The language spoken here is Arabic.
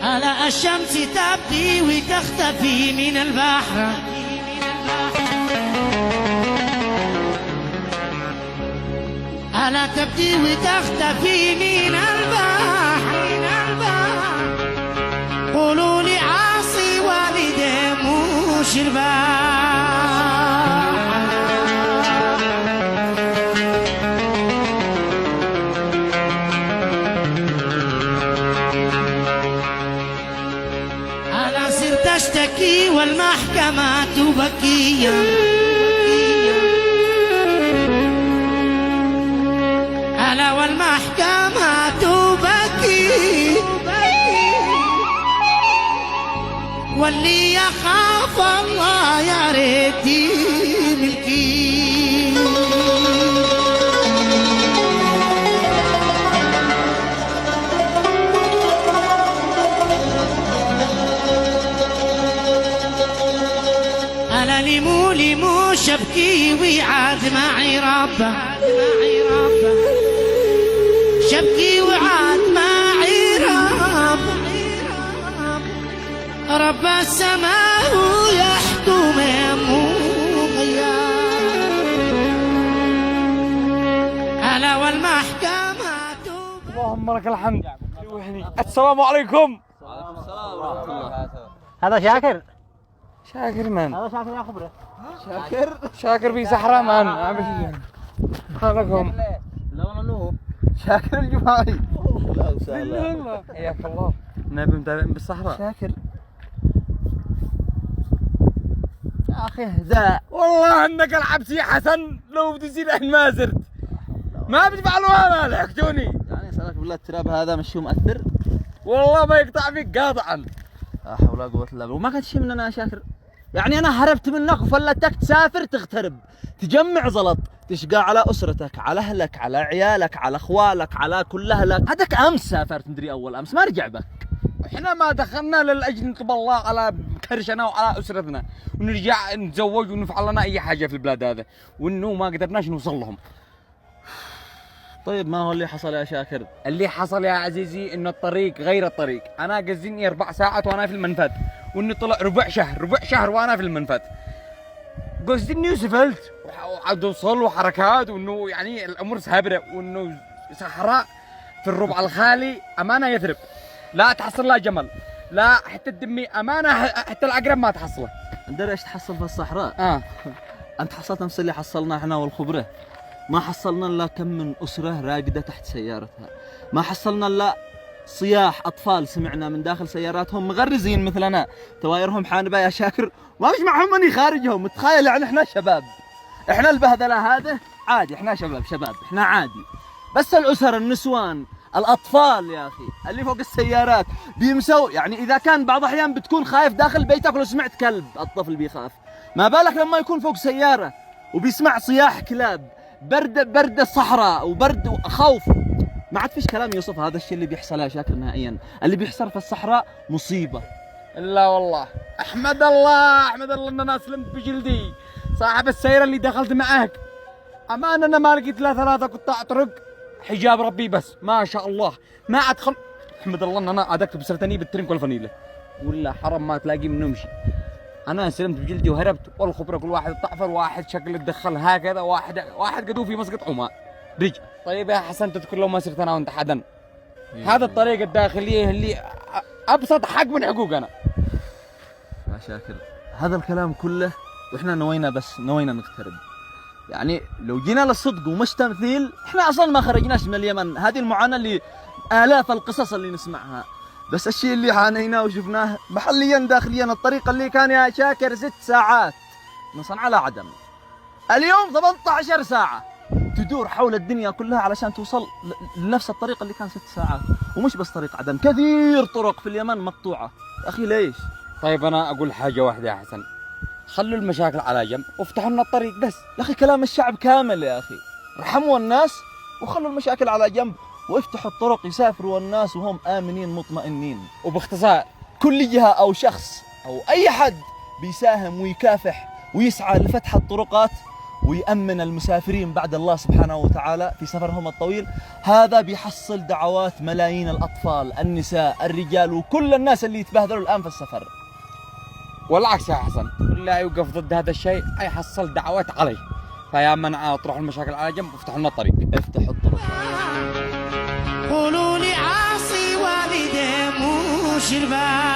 على الشمس تبدي وتختفي من البحر، ألا تبدي وتختفي من البحر. قولوا لي عاصي والدي مش البحر. أنا صرت أشتكي والمحكمة تبكي، ألا والمحكمة تبكي، واللي يخاف الله يا ريت ملكي. أنا لمو شبكي وعاد معي ربه، شبكي وعاد معي رب السماء يحكم ألا والمحكمة. اللهم لك الحمد. السلام عليكم. وعليكم السلام ورحمة الله. هذا شاكر. شاكر من؟ هذا شاكر يا خبره. شاكر في صحراء من؟ هذاكم. لا والله شاكر الجماعي. لا وسهلا. والله حياك الله. نبي متابعين بالصحراء. شاكر يا أخي اهدأ. والله انك العبس يا حسن، لو بتزيد الحين ما زرت ما بتفعلوها ما لحقتوني. يعني سألك بالله التراب هذا مش مؤثر؟ والله ما يقطع فيك قاطعا. لا حول ولا قوة إلا بالله. وما كنت شيء مننا يا شاكر. يعني أنا هربت منك وفلتك تسافر تغترب تجمع زلط تشقى على أسرتك، على أهلك، على عيالك، على أخوالك، على كل أهلك. هذاك أمس سافرت مدري أول أمس ما رجع بك. احنا ما دخلنا للأجل نطب الله على كرشنا وعلى أسرتنا ونرجع نتزوج ونفعل لنا أي حاجة في البلاد هذا، وإنه ما قدرناش نوصل لهم. طيب ما هو اللي حصل يا شاكر؟ اللي حصل يا عزيزي إنه الطريق غير الطريق، أنا قزني 4 ساعات وأنا في المنفذ، وإنه طلع ربع شهر وأنا في المنفذ. قزني وسفلت وعاد وصل وحركات، وإنه يعني الأمور سهبرة، وإنه صحراء في الربع الخالي أمانة يثرب، لا تحصل لا جمل لا حتى الدمي أمانة، حتى العقرب ما تحصله. ندري ايش تحصل في الصحراء؟ أنت حصلت نفس اللي حصلنا احنا والخبرة. ما حصلنا إلا كم من أسرة راقدة تحت سيارتها، ما حصلنا إلا صياح أطفال سمعنا من داخل سياراتهم مغرزين مثلنا، توايرهم حانبة يا شاكر، ما مش معهم من يخارجهم. متخيل يعني احنا شباب، احنا البهذلة هذا عادي، احنا شباب احنا عادي، بس الأسر النسوان الأطفال يا أخي اللي فوق السيارات بيمسوا. يعني إذا كان بعض الأحيان بتكون خايف داخل بيتك ولو سمعت كلب الطفل بيخاف، ما بالك لما يكون فوق سيارة وبيسمع صياح كلاب، برد الصحراء وبرد وخوف. ما عاد فيش كلام يوصف هذا الشيء اللي بيحصل يا شاكر نهائيا. اللي بيحصل في الصحراء مصيبة. لا والله احمد الله ان انا سلمت بجلدي. صاحب السيارة اللي دخلت معك امان انا ما لقيت لا 3 قطاع طرق، حجاب ربي بس ما شاء الله ما ادخل. احمد الله ان انا ادكت بسرتني بالترنك والفنيله، ولا حرم ما تلاقي منه مشي. انا سلمت بجلدي وهربت، والخبره كل واحد طعفر، واحد شكل اتدخل هكذا، واحد قدوه في مسقط حماء رجع. طيب يا حسن تذكر لو ما صرت انا وانت حدا، هذا الطريق الداخليه اللي ابسط حق من حقوقنا. يا شاكر هذا الكلام كله واحنا نوينا نغترب. يعني لو جينا للصدق ومش تمثيل، احنا اصلا ما خرجناش من اليمن. هذه المعاناه اللي آلاف القصص اللي نسمعها، بس الشيء اللي عانيناه وشفناه محليا داخليا الطريق اللي كان يا شاكر 6 ساعات من صنعاء لعدن، اليوم 18 ساعة تدور حول الدنيا كلها علشان توصل لنفس الطريق اللي كان 6 ساعات. ومش بس طريق عدن، كثير طرق في اليمن مقطوعة. يا أخي ليش؟ طيب أنا أقول حاجة واحدة يا حسن، خلوا المشاكل على جنب وافتحوا لنا الطريق بس. يا أخي كلام الشعب كامل يا أخي، رحموا الناس وخلوا المشاكل على جنب وافتحوا الطرق يسافروا الناس وهم آمنين مطمئنين. وباختصار كل جهة أو شخص أو أي حد بيساهم ويكافح ويسعى لفتح الطرقات ويأمن المسافرين بعد الله سبحانه وتعالى في سفرهم الطويل، هذا بيحصل دعوات ملايين الأطفال، النساء، الرجال، وكل الناس اللي يتبهدلوا الآن في السفر. والعكس يا حسن، لا يوقف ضد هذا الشيء يحصل دعوات عليه. فيا من تروحوا المشاكل على جنب وافتحوا لنا الطريق. افتحوا الطرق. قولوا لي عاصي والدي مو شربان